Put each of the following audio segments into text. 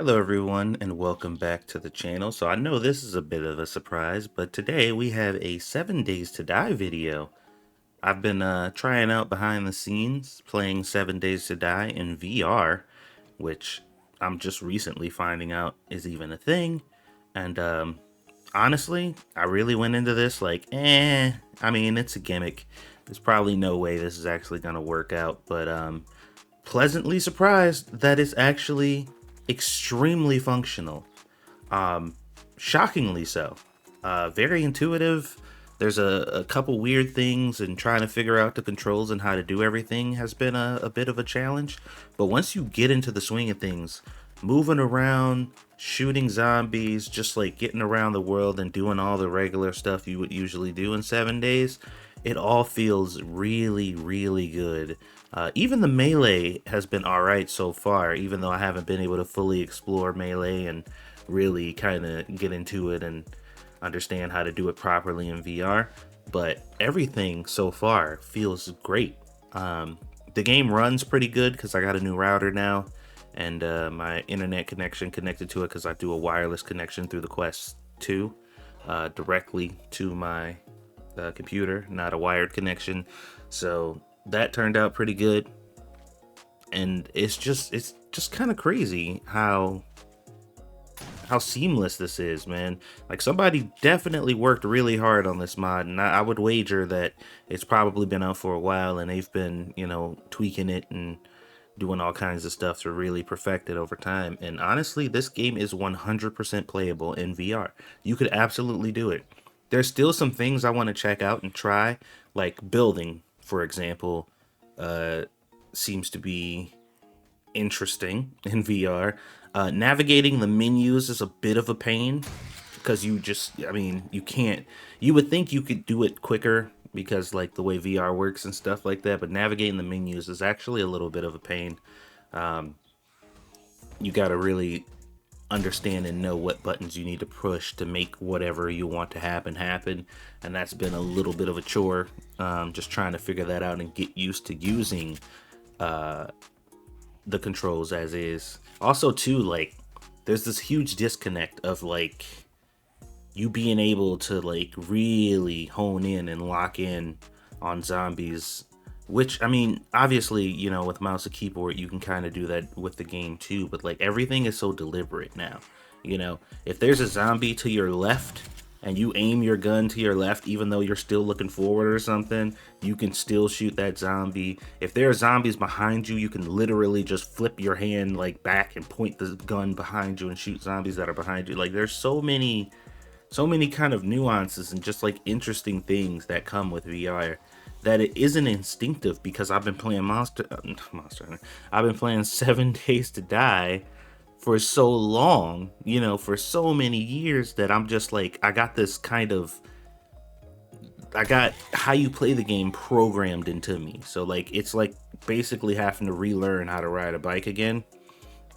Hello everyone and welcome back to the channel. So I know this is a bit of a surprise, but today we have a 7 Days to Die video. I've been trying out behind the scenes playing 7 Days to Die in VR, which I'm just recently finding out is even a thing. And honestly, I really went into this like, I mean, it's a gimmick. There's probably no way this is actually going to work out, but pleasantly surprised that it's actually extremely functional. Shockingly so. Very intuitive. There's a couple weird things, and trying to figure out the controls and how to do everything has been a bit of a challenge. But once you get into the swing of things, moving around, shooting zombies, just like getting around the world and doing all the regular stuff you would usually do in 7 days, it all feels really, really good. Even the melee has been alright so far, even though I haven't been able to fully explore melee and really kind of get into it and understand how to do it properly in VR. But everything so far feels great. The game runs pretty good because I got a new router now, and my internet connection connected to it because I do a wireless connection through the Quest 2 directly to my computer, not a wired connection. So that turned out pretty good, and it's just kind of crazy how seamless this is, man. Like, somebody definitely worked really hard on this mod, and I would wager that it's probably been out for a while and they've been, tweaking it and doing all kinds of stuff to really perfect it over time. And honestly, this game is 100% playable in VR. You could absolutely do it. There's still some things I want to check out and try, like building, for example, seems to be interesting in VR. Navigating the menus is a bit of a pain because I mean, you can't, you would think you could do it quicker because like the way VR works and stuff like that, but navigating the menus is actually a little bit of a pain. You got to really understand and know what buttons you need to push to make whatever you want to happen, and that's been a little bit of a chore. Just trying to figure that out and get used to using the controls as is. Also too, like, there's this huge disconnect of like you being able to like really hone in and lock in on zombies, which, I mean, obviously, with mouse and keyboard you can kind of do that with the game too, but like everything is so deliberate now. If there's a zombie to your left and you aim your gun to your left, even though you're still looking forward or something, you can still shoot that zombie. If there are zombies behind you, you can literally just flip your hand like back and point the gun behind you and shoot zombies that are behind you. Like, there's so many kind of nuances and just like interesting things that come with VR that it isn't instinctive, because I've been playing Monster Hunter. I've been playing 7 Days to Die for so long, for so many years, that I'm just like, I got how you play the game programmed into me. So like it's like basically having to relearn how to ride a bike again.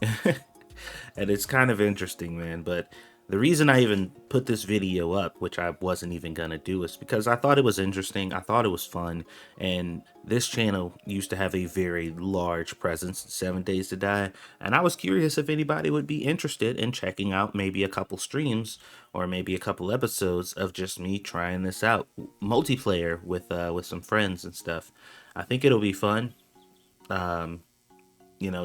And it's kind of interesting, man. But the reason I even put this video up, which I wasn't even gonna do, is because I thought it was interesting, I thought it was fun, and this channel used to have a very large presence in 7 Days to Die, and I was curious if anybody would be interested in checking out maybe a couple streams or maybe a couple episodes of just me trying this out, multiplayer with some friends and stuff. I think it'll be fun. Um,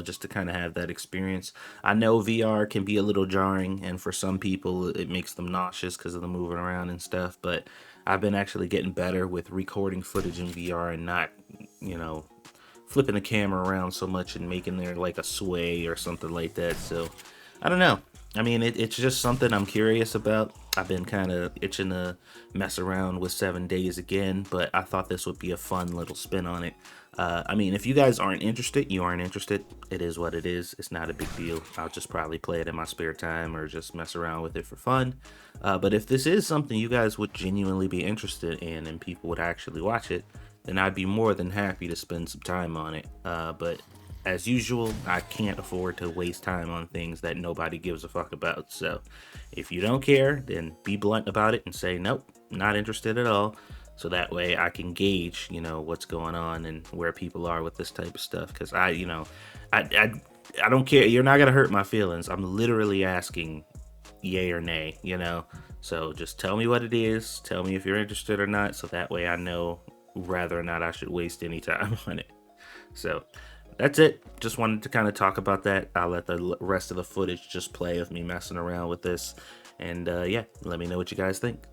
just to kind of have that experience. I know VR can be a little jarring, and for some people, it makes them nauseous because of the moving around and stuff. But I've been actually getting better with recording footage in VR and not, you know, flipping the camera around so much and making there like a sway or something like that. So I don't know. I mean, it's just something I'm curious about. I've been kind of itching to mess around with 7 Days again, but I thought this would be a fun little spin on it. I mean, if you guys aren't interested, you aren't interested. It is what it is. It's not a big deal. I'll just probably play it in my spare time or just mess around with it for fun. But if this is something you guys would genuinely be interested in and people would actually watch it, then I'd be more than happy to spend some time on it. But as usual, I can't afford to waste time on things that nobody gives a fuck about. So if you don't care, then be blunt about it and say, nope, not interested at all. So that way I can gauge, what's going on and where people are with this type of stuff. Because I I don't care. You're not gonna hurt my feelings. I'm literally asking yay or nay, you know? So just tell me what it is. Tell me if you're interested or not. So that way I know whether or not I should waste any time on it. So that's it. Just wanted to kind of talk about that. I'll let the rest of the footage just play of me messing around with this. And yeah, let me know what you guys think.